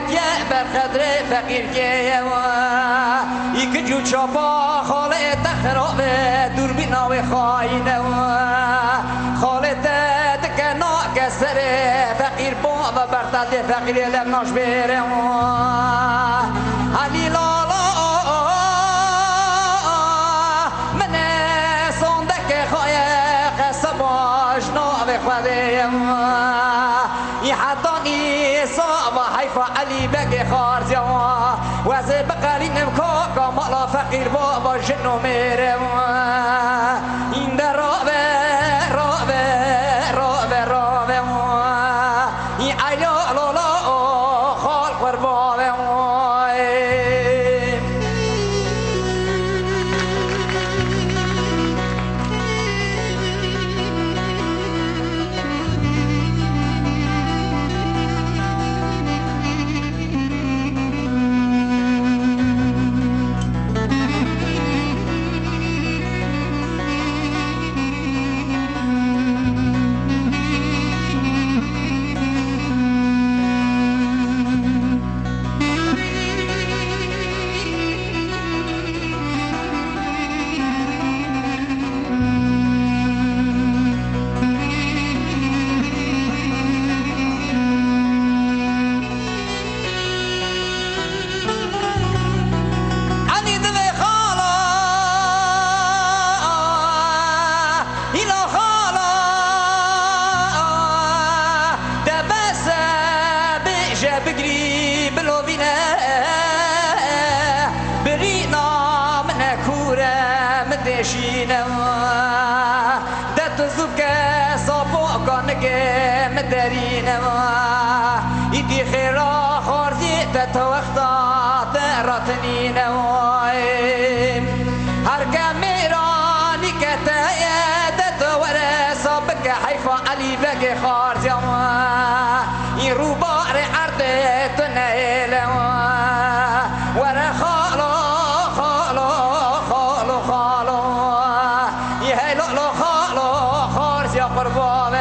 يا برخدر فقير كيوا يكجو شابا خالد خراب دور بنا وخاينه خالد تكنا كسر فقير بابا برتاد فقير لمناش بيره علي لالا من صندك خايق سباش ناوي خديم يحطني صعبة حيفا علي بقي خارجة وزي بقالي نمكوكا مالا فقير بابا جنو ميرم إن دا رابي رابي رابي رابي يعيلو لولا خال قربابي بقري بلوبينا برينا من كورة مدشينا دتزوك صبوك نجى مدارينا يدي خيرا خارجي تتوختا تراتنينا هرقا ميراني كتايا تتورى صبك حيفا علي بقي خارجي يروبا تنيل ورا خالو خالو خالو خالو يهلو لو خالو خارج يا قربابي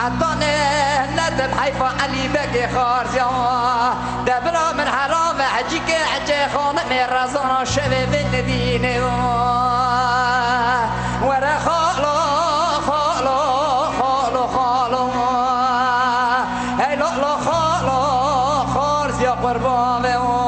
حتى ندب حيفا علي بقي خارجة دبرا من حرام حجيك حجي خانة من رزانا شبه بالدين ورا خالو خالو خالو خالو هاي لو خالو خارج يا قربان